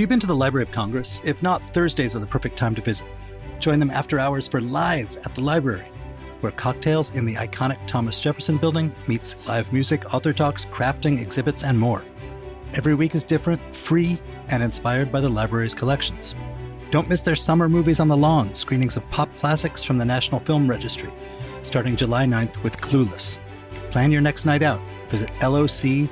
you been to the Library of Congress? If not, Thursdays are the perfect time to visit. Join them after hours for Live at the Library, where cocktails in the iconic Thomas Jefferson Building meets live music, author talks, crafting, exhibits, and more. Every week is different, free, and inspired by the library's collections. Don't miss their summer movies on the lawn, screenings of pop classics from the National Film Registry, starting July 9th with Clueless. Plan your next night out. Visit loc.gov/live.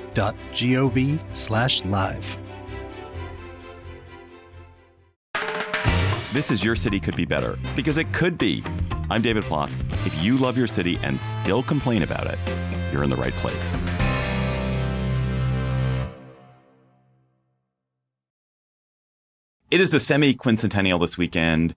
This is Your City Could Be Better, because it could be. I'm David Plotz. If you love your city and still complain about it, you're in the right place. It is the semi-quincentennial this weekend,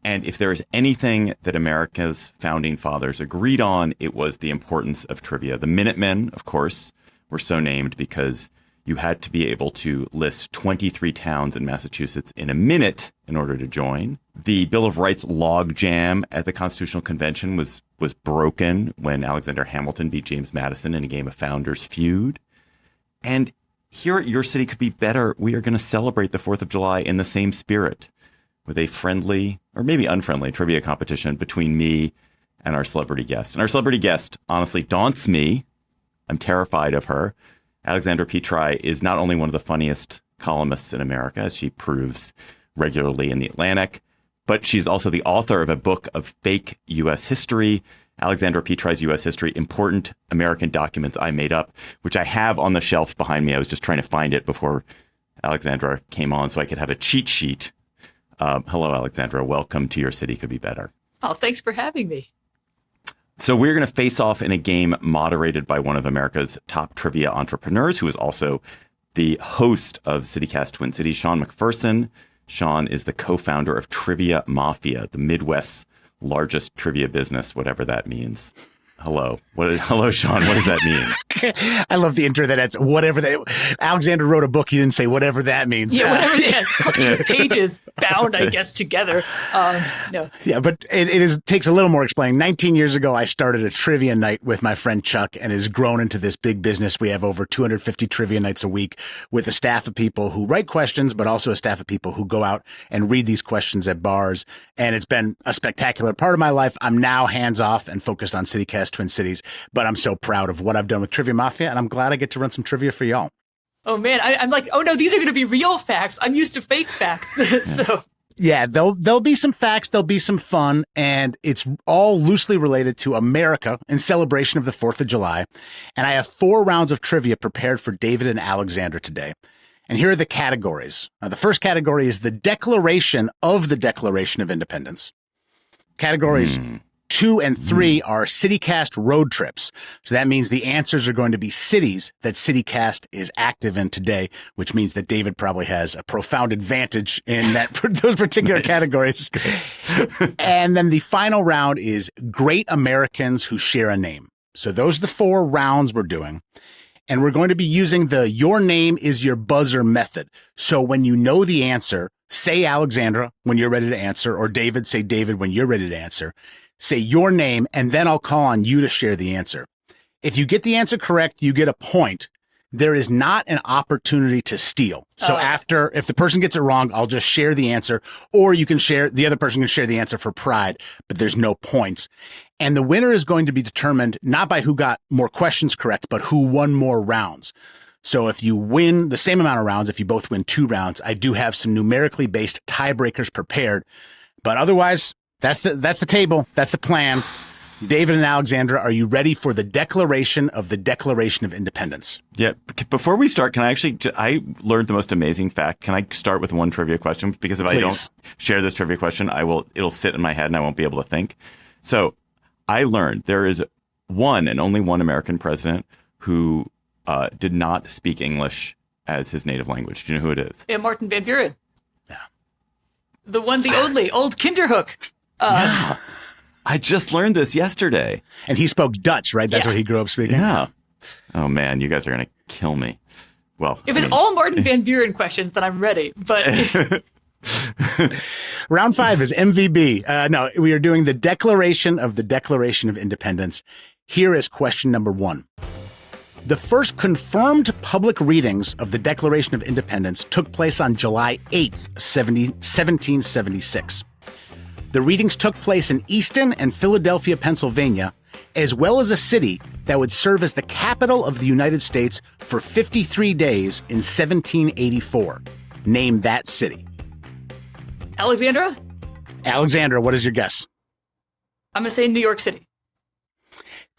and if there is anything that America's founding fathers agreed on, it was the importance of trivia. The Minutemen, of course, were so named because you had to be able to list 23 towns in Massachusetts in a minute in order to join. The Bill of Rights logjam at the Constitutional Convention was broken when Alexander Hamilton beat James Madison in a game of Founders Feud. And here at Your City Could Be Better, we are going to celebrate the 4th of July in the same spirit with a friendly, or maybe unfriendly, trivia competition between me and our celebrity guest. And our celebrity guest honestly daunts me. I'm terrified of her. Alexandra Petri is not only one of the funniest columnists in America, as she proves regularly in The Atlantic, but she's also the author of a book of fake U.S. history, Alexandra Petri's U.S. History, Important American Documents I Made Up, which I have on the shelf behind me. I was just trying to find it before Alexandra came on so I could have a cheat sheet. Hello, Alexandra. Welcome to Your City Could Be Better. Oh, thanks for having me. So we're going to face off in a game moderated by one of America's top trivia entrepreneurs, who is also the host of CityCast Twin Cities, Sean McPherson. Sean is the co-founder of Trivia Mafia, the Midwest's largest trivia business, whatever that means. Hello. Hello, Sean. What does that mean? I love the intro that adds whatever that. Alexander wrote a book. He didn't say whatever that means. Yeah, whatever that is. Collection of pages bound, I guess, together. No. Yeah, but it takes a little more explaining. 19 years ago, I started a trivia night with my friend Chuck, and has grown into this big business. We have over 250 trivia nights a week with a staff of people who write questions, but also a staff of people who go out and read these questions at bars. And it's been a spectacular part of my life. I'm now hands off and focused on CityCast Twin Cities, but I'm so proud of what I've done with Trivia Mafia, and I'm glad I get to run some trivia for y'all. Oh, man. I'm like, oh, no, these are going to be real facts. I'm used to fake facts. So. Yeah, there'll be some facts, there'll be some fun, and it's all loosely related to America in celebration of the 4th of July. And I have 4 rounds of trivia prepared for David and Alexandra today. And here are the categories. Now, the first category is the Declaration of the Declaration of Independence. Categories 2 and 3 are CityCast road trips. So that means the answers are going to be cities that CityCast is active in today, which means that David probably has a profound advantage in those particular categories. And then the final round is Great Americans Who Share a Name. So those are the 4 rounds we're doing. And we're going to be using the Your Name is Your Buzzer method. So when you know the answer, say Alexandra when you're ready to answer, or David, say David when you're ready to answer. Say your name, and then I'll call on you to share the answer. If you get the answer correct, you get a point. There is not an opportunity to steal. So if the person gets it wrong, I'll just share the answer, or the other person can share the answer for pride, but there's no points. And the winner is going to be determined not by who got more questions correct, but who won more rounds. So if you win the same amount of rounds, if you both win 2 rounds, I do have some numerically based tiebreakers prepared, but otherwise, that's the table. That's the plan. David and Alexandra, are you ready for the Declaration of the Declaration of Independence? Yeah. Before we start, I learned the most amazing fact. Can I start with one trivia question? Because if I don't share this trivia question, it'll sit in my head and I won't be able to think. So I learned there is one and only one American president who did not speak English as his native language. Do you know who it is? Yeah, Martin Van Buren. Yeah. The one, the only, old Kinderhook. Yeah. I just learned this yesterday. And he spoke Dutch, right? That's what he grew up speaking? Yeah. Oh, man, you guys are going to kill me. Well, if it's all Martin Van Buren questions, then I'm ready. But Round 5 is MVB. No, we are doing the Declaration of Independence. Here is question number 1. The first confirmed public readings of the Declaration of Independence took place on July 8th, 1776. The readings took place in Easton and Philadelphia, Pennsylvania, as well as a city that would serve as the capital of the United States for 53 days in 1784. Name that city. Alexandra? Alexandra, what is your guess? I'm going to say New York City.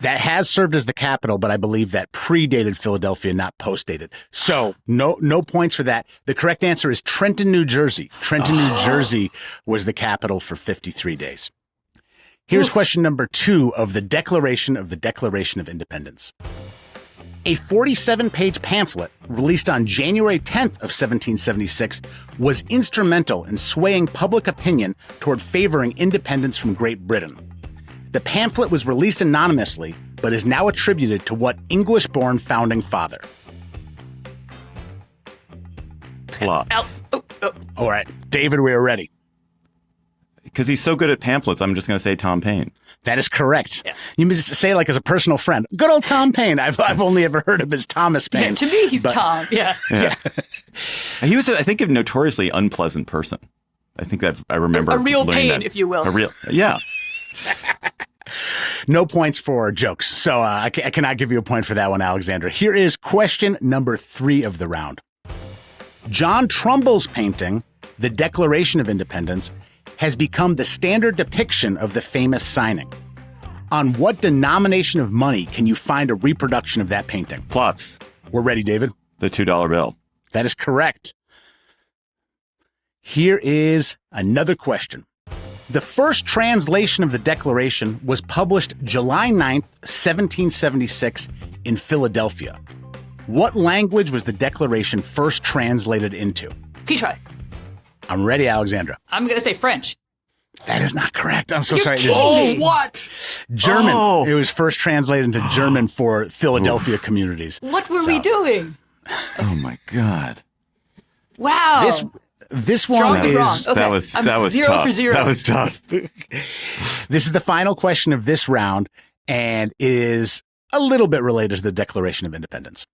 That has served as the capital, but I believe that predated Philadelphia, not postdated. So no points for that. The correct answer is Trenton, New Jersey. Trenton, New Jersey was the capital for 53 days. Here's question number 2 of the Declaration of Independence. A 47-page pamphlet released on January 10th of 1776 was instrumental in swaying public opinion toward favoring independence from Great Britain. The pamphlet was released anonymously, but is now attributed to what English-born founding father? Plotz. All right, David, we are ready. Because he's so good at pamphlets, I'm just going to say Tom Paine. That is correct. Yeah. You must say like as a personal friend. Good old Tom Paine. I've only ever heard of his Thomas Paine. Yeah, to me, he's Tom. Yeah. He was, I think, a notoriously unpleasant person. I think that I remember A real learning pain, that. if you will. Yeah. No points for jokes. So I cannot give you a point for that one, Alexandra. Here is question number 3 of the round. John Trumbull's painting, The Declaration of Independence, has become the standard depiction of the famous signing. On what denomination of money can you find a reproduction of that painting? Plotz. We're ready, David. The $2 bill. That is correct. Here is another question. The first translation of the Declaration was published July 9th, 1776 in Philadelphia. What language was the Declaration first translated into? Petri. I'm ready, Alexandra. I'm going to say French. That is not correct. I'm so You're sorry. kidding me. What? German. Oh. It was first translated into German for Philadelphia communities. What were we doing? Oh, my God. Wow. This Strong one and is wrong. Okay. That was I'm 0 tough. for 0. That was tough. this is the final question of this round and is a little bit related to the Declaration of Independence.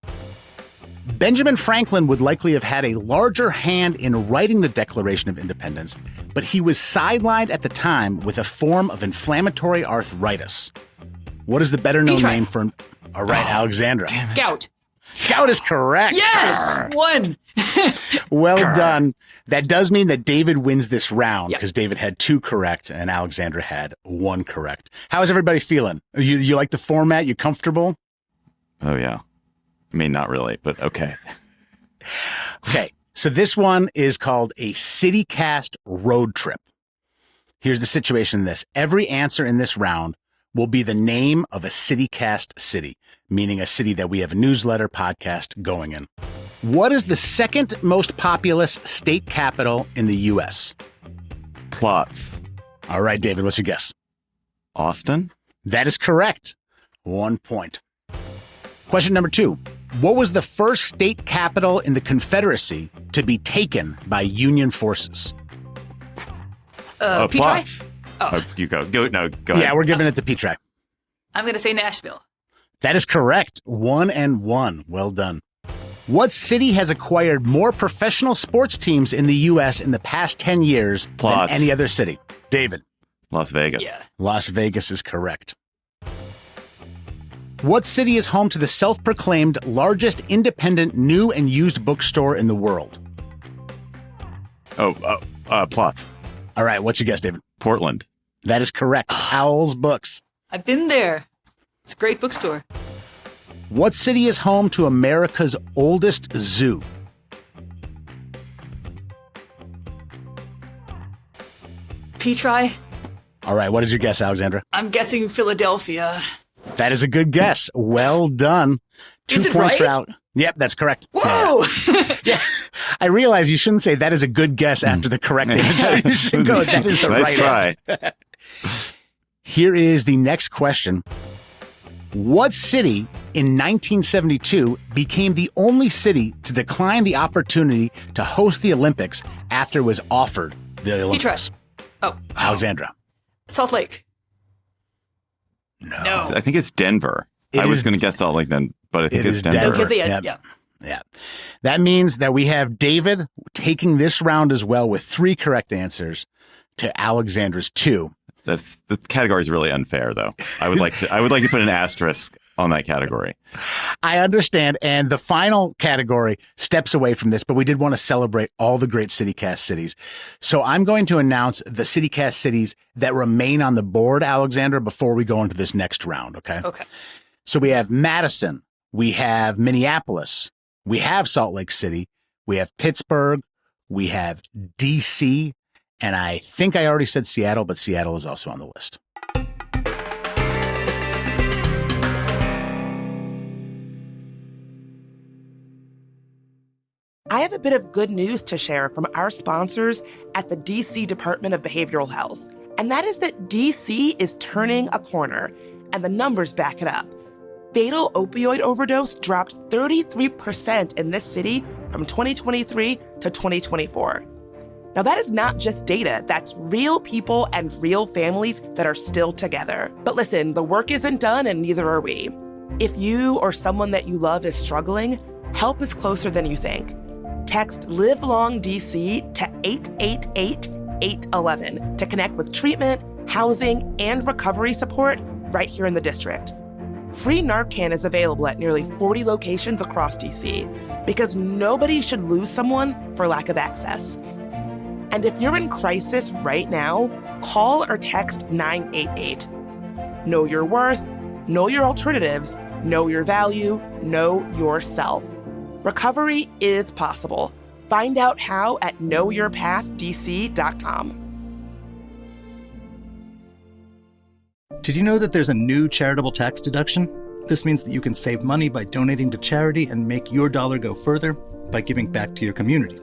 Benjamin Franklin would likely have had a larger hand in writing the Declaration of Independence, but he was sidelined at the time with a form of inflammatory arthritis. What is the better-known Petri. name for... All right, Alexandra. Gout. Gout is correct. Yes! One. Well done. That does mean that David wins this round Yep. because David had 2 correct and Alexandra had 1 correct. How is everybody feeling? You like the format? You comfortable? Oh, yeah. I mean, not really, but okay. Okay, so this one is called a CityCast road trip. Here's the situation in this. Every answer in this round will be the name of a CityCast city, meaning a city that we have a newsletter podcast going in. What is the second most populous state capital in the U.S.? Plotz. All right, David, what's your guess? Austin? That is correct. 1 point. Question number 2. What was the first state capital in the Confederacy to be taken by Union forces? Petri. Plotz. Oh. You go. Go ahead. Yeah, we're giving it to Petri. I'm going to say Nashville. That is correct. 1-1. Well done. What city has acquired more professional sports teams in the U.S. in the past 10 years Plotz. than any other city? David. Las Vegas. Yeah. Las Vegas is correct. What city is home to the self-proclaimed largest independent new and used bookstore in the world? Plotz. All right, what's your guess, David? Portland. That is correct. Howell's Books. I've been there. It's a great bookstore. What city is home to America's oldest zoo? Petri. All right, what is your guess, Alexandra? I'm guessing Philadelphia. That is a good guess. Well done. 2 Is it points for right? Al. Yep, that's correct. Whoa! Yeah. I realize you shouldn't say that is a good guess after the correct answer. You should go, that is the Nice right try. answer. Here is the next question. What city in 1972 became the only city to decline the opportunity to host the Olympics after it was offered the Olympics? Oh, Alexandra. Salt Lake. No. No. I think it's Denver. I was going to guess Salt Lake then. but I think It it's is Denver. Denver. Give the edge, Yep. yeah. Yeah. That means that we have David taking this round as well with 3 correct answers to Alexandra's 2. The category is really unfair, though. I would like to put an asterisk on that category. I understand. And the final category steps away from this, but we did want to celebrate all the great CityCast cities. So I'm going to announce the CityCast cities that remain on the board, Alexandra, before we go into this next round. Okay. Okay. So we have Madison. We have Minneapolis. We have Salt Lake City. We have Pittsburgh. We have DC. And I think I already said Seattle, but Seattle is also on the list. I have a bit of good news to share from our sponsors at the DC Department of Behavioral Health. And that is that DC is turning a corner, and the numbers back it up. Fatal opioid overdose dropped 33% in this city from 2023 to 2024. Now, that is not just data. That's real people and real families that are still together. But listen, the work isn't done, and neither are we. If you or someone that you love is struggling, help is closer than you think. Text Live Long DC to 888-811 to connect with treatment, housing, and recovery support right here in the district. Free Narcan is available at nearly 40 locations across DC because nobody should lose someone for lack of access. And if you're in crisis right now, call or text 988. Know your worth, know your alternatives, know your value, know yourself. Recovery is possible. Find out how at knowyourpathdc.com. Did you know that there's a new charitable tax deduction? This means that you can save money by donating to charity and make your dollar go further by giving back to your community.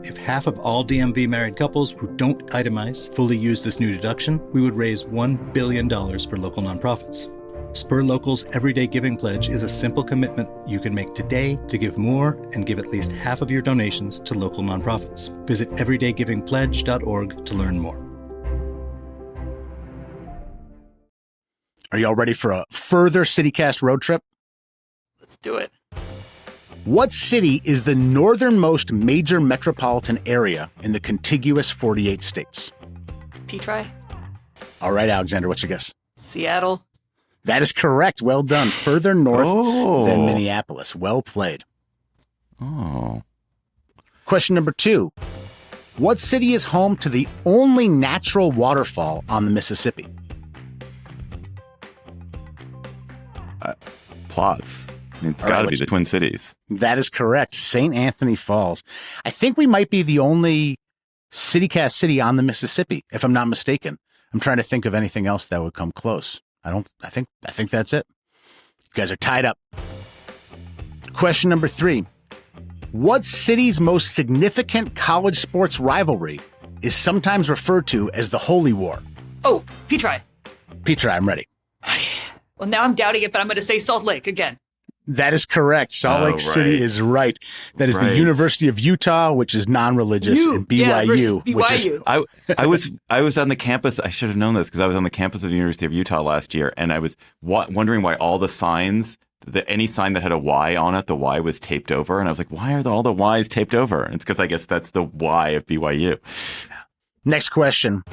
If half of all DMV married couples who don't itemize fully use this new deduction, we would raise $1 billion for local nonprofits. Spur Local's Everyday Giving Pledge is a simple commitment you can make today to give more and give at least half of your donations to local nonprofits. Visit everydaygivingpledge.org to learn more. Are y'all ready for a further CityCast road trip? Let's do it. What city is the northernmost major metropolitan area in the contiguous 48 states? Petri? All right, Alexander, what's your guess? Seattle? That is correct. Well done. Further north than Minneapolis. Well played. Oh. Question number 2. What city is home to the only natural waterfall on the Mississippi? Plotz. It's got to be the Twin Cities. That is correct. St. Anthony Falls. I think we might be the only CityCast city on the Mississippi, if I'm not mistaken. I'm trying to think of anything else that would come close. I think that's it. You guys are tied up. Question number 3. What city's most significant college sports rivalry is sometimes referred to as the Holy War? Oh, Petri. Petri, I'm ready. Well, now I'm doubting it, but I'm going to say Salt Lake again. That is correct. Salt Lake City is right. That is the University of Utah, which is non-religious, and BYU, which is... I was on the campus. I should have known this because I was on the campus of the University of Utah last year, and I was wondering why all the signs, any sign that had a Y on it, the Y was taped over, and I was like, why are all the Ys taped over? And it's because I guess that's the Y of BYU. Next question.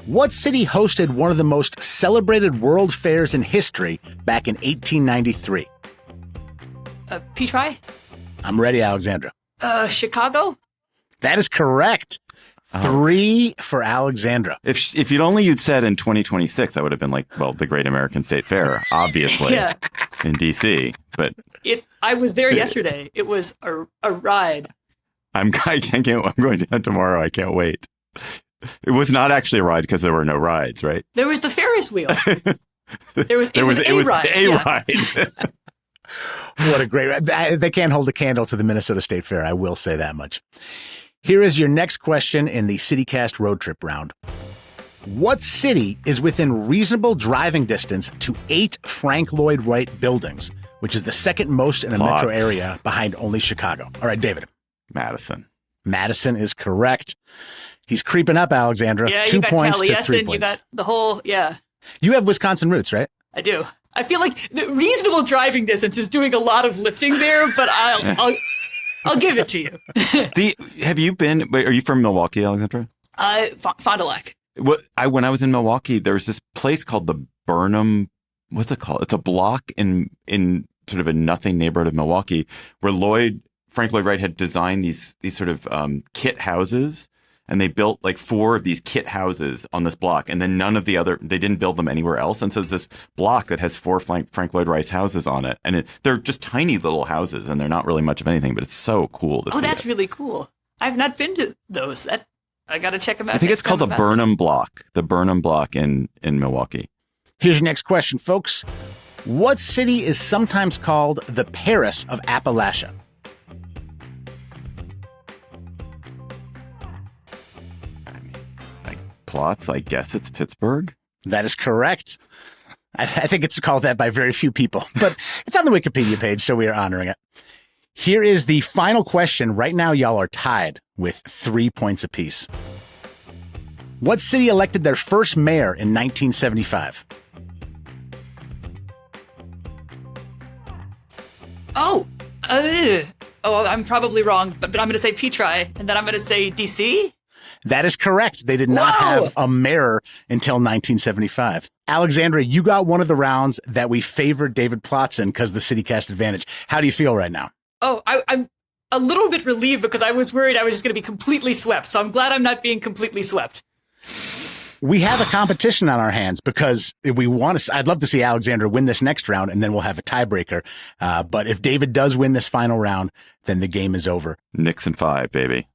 What city hosted one of the most celebrated world fairs in history back in 1893? Petri? I'm ready, Alexandra. Chicago? That is correct. 3 for Alexandra. If you'd said in 2026, I would have been like, well, the Great American State Fair, obviously, in D.C. But I was there yesterday. It was a ride. I'm going down tomorrow. I can't wait. It was not actually a ride because there were no rides, right? There was the Ferris wheel. It was a ride. What a great ride. They can't hold a candle to the Minnesota State Fair. I will say that much. Here is your next question in the CityCast road trip round. What city is within reasonable driving distance to 8 Frank Lloyd Wright buildings, which is the second most in a metro area behind only Chicago? All right, David. Madison. Madison is correct. He's creeping up, Alexandra. Yeah, 2 you got points to Taliesin, 3 points. you got the whole, You have Wisconsin roots, right? I do. I feel like the reasonable driving distance is doing a lot of lifting there, but I'll give it to you. Have you been? Wait, are you from Milwaukee, Alexandra? Fond du Lac. When I was in Milwaukee, there was this place called the Burnham. What's it called? It's a block in sort of a nothing neighborhood of Milwaukee where Frank Lloyd Wright had designed these sort of kit houses, and they built like 4 of these kit houses on this block, and then they didn't build them anywhere else, and so it's this block that has 4 Frank Lloyd Wright houses on it, and they're just tiny little houses, and they're not really much of anything, but it's so cool to see. Oh, that's really cool. I've not been to those. I got to check them out. I think it's called the Burnham Block. The Burnham Block in Milwaukee. Here's your next question, folks. What city is sometimes called the Paris of Appalachia? Plotz, I guess it's Pittsburgh. That is correct. I think it's called that by very few people, but it's on the Wikipedia page, so we are honoring it. Here is the final question. Right now, y'all are tied with 3 points apiece. What city elected their first mayor in 1975? I'm probably wrong, but I'm going to say Petri, and then I'm going to say DC. That is correct. They did not have a mayor until 1975. Alexandra, you got one of the rounds that we favored David Plotz in because of the CityCast advantage. How do you feel right now? Oh, I'm a little bit relieved because I was worried I was just going to be completely swept. So I'm glad I'm not being completely swept. We have a competition on our hands because if we want to, I'd love to see Alexandra win this next round, and then we'll have a tiebreaker. But if David does win this final round, then the game is over. Nixon 5, baby.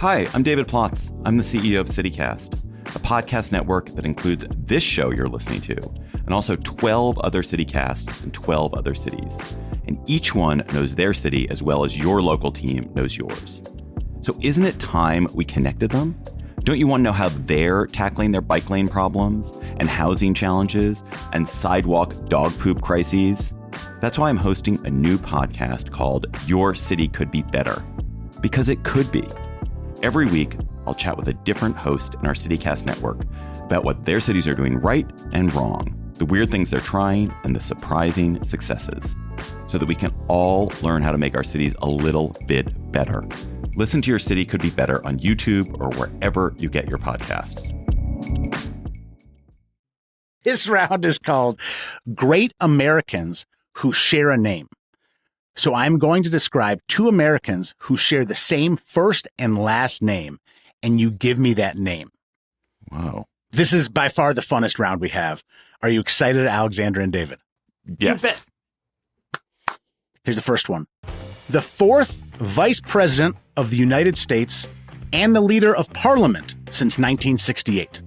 Hi, I'm David Plotz. I'm the CEO of CityCast, a podcast network that includes this show you're listening to, and also 12 other CityCasts in 12 other cities. And each one knows their city as well as your local team knows yours. So isn't it time we connected them? Don't you want to know how they're tackling their bike lane problems and housing challenges and sidewalk dog poop crises? That's why I'm hosting a new podcast called Your City Could Be Better. Because it could be. Every week, I'll chat with a different host in our CityCast network about what their cities are doing right and wrong, the weird things they're trying, and the surprising successes, so that we can all learn how to make our cities a little bit better. Listen to Your City Could Be Better on YouTube or wherever you get your podcasts. This round is called Great Americans Who Share a Name. So I'm going to describe 2 Americans who share the same first and last name, and you give me that name. Wow. This is by far the funnest round we have. Are you excited, Alexandra and David? Yes. Here's the first one. The 4th Vice President of the United States and the Leader of Parliament since 1968.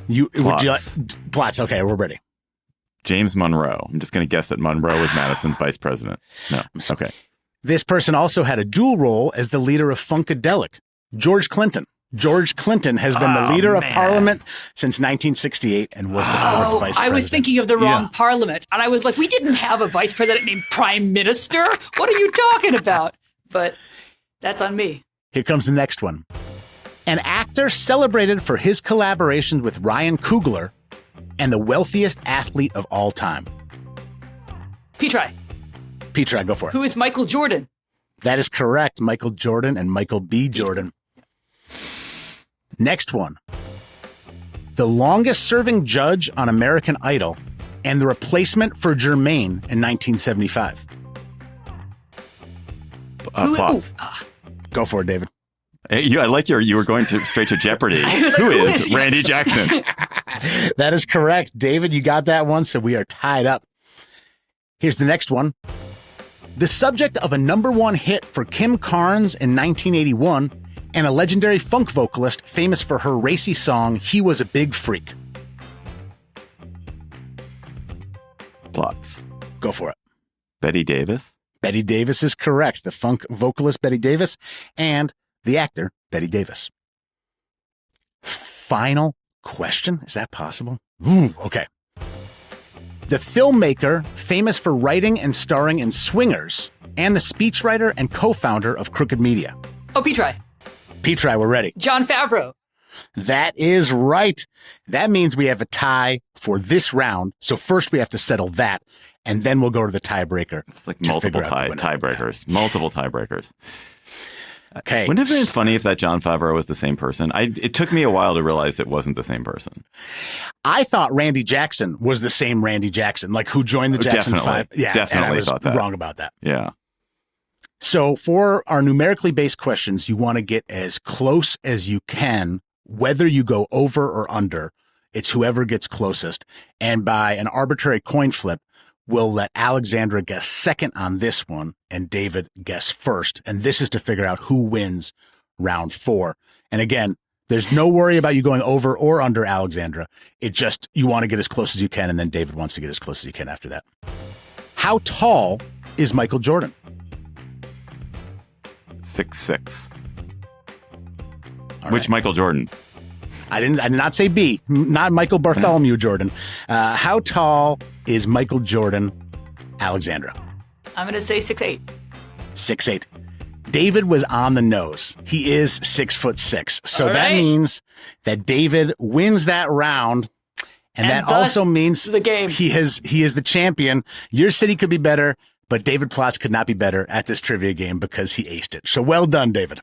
Plotz. Okay, we're ready. James Monroe. I'm just going to guess that Monroe was Madison's vice president. No. Okay. This person also had a dual role as the leader of Funkadelic, George Clinton. George Clinton has been the leader of Parliament since 1968 and was the 4th vice president. I was thinking of the wrong Parliament, and I was like, we didn't have a vice president named Prime Minister. What are you talking about? But that's on me. Here comes the next one. An actor celebrated for his collaborations with Ryan Coogler and the wealthiest athlete of all time. Petri, go for it. Who is Michael Jordan? That is correct. Michael Jordan and Michael B. Jordan. Next one. The longest serving judge on American Idol and the replacement for Jermaine in 1975. Go for it, David. Hey, I like you were going straight to Jeopardy. Who is Randy Jackson? That is correct. David, you got that one, so we are tied up. Here's the next one. The subject of a #1 hit for Kim Carnes in 1981 and a legendary funk vocalist famous for her racy song, He Was a Big Freak. Plotz. Go for it. Betty Davis? Betty Davis is correct. The funk vocalist, Betty Davis, and the actor, Betty Davis. Final question? Is that possible? Ooh, okay. The filmmaker famous for writing and starring in Swingers and the speechwriter and co-founder of Crooked Media. Oh, Petri. Petri, we're ready. Jon Favreau. That is right. That means we have a tie for this round. So first we have to settle that, and then we'll go to the tiebreaker. It's like multiple tiebreakers. Multiple tiebreakers. Okay. Wouldn't it have been funny if that Jon Favreau was the same person? It took me a while to realize it wasn't the same person. I thought Randy Jackson was the same Randy Jackson, like who joined the Jackson 5. Yeah, definitely and I was thought that. wrong about that. Yeah. So for our numerically based questions, you want to get as close as you can, whether you go over or under. It's whoever gets closest. And by an arbitrary coin flip, we'll let Alexandra guess second on this one and David guess first. And this is to figure out who wins round 4. And again, there's no worry about you going over or under, Alexandra. It just, you want to get as close as you can, and then David wants to get as close as he can after that. How tall is Michael Jordan? 6'6". All Which right. Michael Jordan? I did not say B, not Michael Bartholomew Jordan. How tall is Michael Jordan, Alexandra? I'm going to say 6'8". 6'8". David was on the nose. He is 6'6". So All that right. means that David wins that round. And that thus also means the game. he is the champion. Your city could be better, but David Plotz could not be better at this trivia game because he aced it. So well done, David.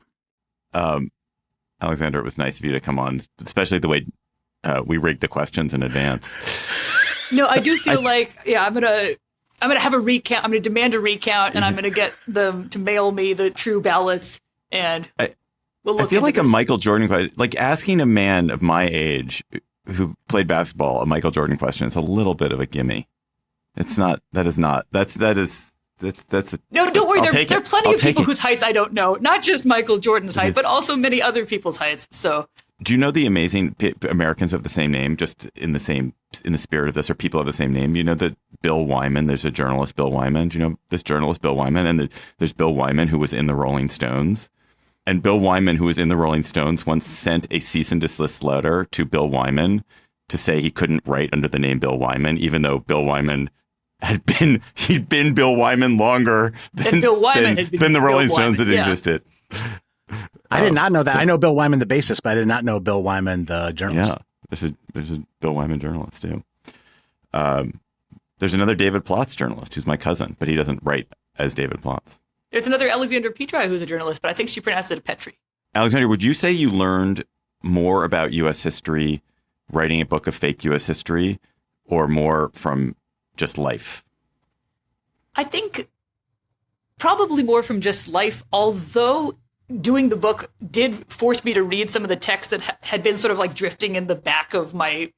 Alexander, it was nice of you to come on, especially the way we rigged the questions in advance. No, I do feel I'm gonna have a recount. I'm gonna demand a recount, and I'm gonna get them to mail me the true ballots. And we'll look. I feel like this. a Michael Jordan question, like asking a man of my age who played basketball a Michael Jordan question is a little bit of a gimme. It's not. That is not. That's a, No, don't worry. There are plenty of people it. whose heights I don't know. Not just Michael Jordan's height, but also many other people's heights. So, do you know the amazing Americans who have the same name, just in the spirit of this, or people have the same name? You know that Bill Wyman. There's a journalist, Bill Wyman. Do you know this journalist, Bill Wyman? And there's Bill Wyman, who was in the Rolling Stones. And Bill Wyman, who was in the Rolling Stones, once sent a cease and desist letter to Bill Wyman to say he couldn't write under the name Bill Wyman, even though Bill Wyman he'd been Bill Wyman longer than Bill Wyman had been than the Bill Rolling Stones Wyman, had yeah. existed. I did not know that. I know Bill Wyman, the bassist, but I did not know Bill Wyman, the journalist. Yeah, there's a Bill Wyman journalist too. There's another David Plotz journalist who's my cousin, but he doesn't write as David Plotz. there's another Alexandra Petri who's a journalist, but I think she pronounced it Petri. Alexandra, would you say you learned more about U.S. history writing a book of fake U.S. history, or more from just life? I think probably more from just life, although doing the book did force me to read some of the texts that had been sort of like drifting in the back of my,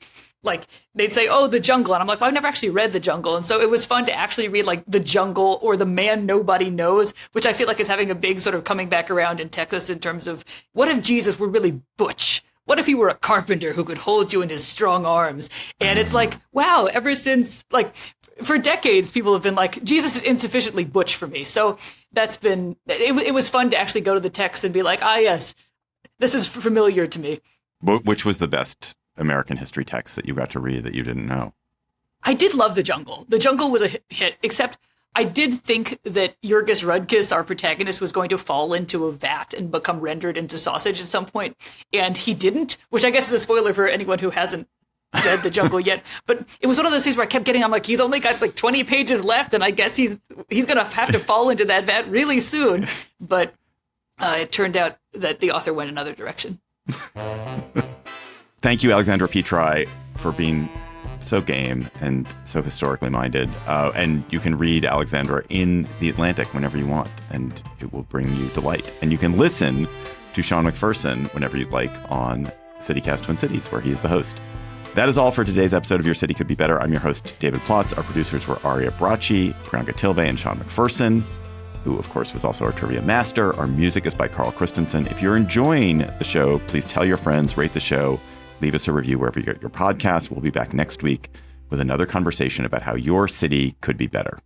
like, they'd say, oh, The Jungle. And I'm like, well, I've never actually read The Jungle. And so it was fun to actually read like The Jungle or The Man Nobody Knows, which I feel like is having a big sort of coming back around in Texas in terms of what if Jesus were really butch? What if he were a carpenter who could hold you in his strong arms? And it's like, wow, ever since, like, for decades, people have been like, Jesus is insufficiently butch for me. So that's been, it was fun to actually go to the text and be like, ah, yes, this is familiar to me. Which was the best American history text that you got to read that you didn't know? I did love The Jungle. The Jungle was a hit, except I did think that Jurgis Rudkis, our protagonist, was going to fall into a vat and become rendered into sausage at some point. And he didn't, which I guess is a spoiler for anyone who hasn't read The Jungle yet. But it was one of those things where I kept getting, I'm like, he's only got like 20 pages left, and I guess he's going to have to fall into that vat really soon. But it turned out that the author went another direction. Thank you, Alexandra Petri, for being so game and so historically minded. And you can read Alexandra in The Atlantic whenever you want, and it will bring you delight. And you can listen to Sean McPherson whenever you'd like on CityCast Twin Cities, where he is the host. That is all for today's episode of Your City Could Be Better. I'm your host, David Plotz. Our producers were Aria Bracci, Priyanka Tilve, and Sean McPherson, who, of course, was also our trivia master. Our music is by Carl Christensen. If you're enjoying the show, please tell your friends, rate the show, leave us a review wherever you get your podcasts. We'll be back next week with another conversation about how your city could be better.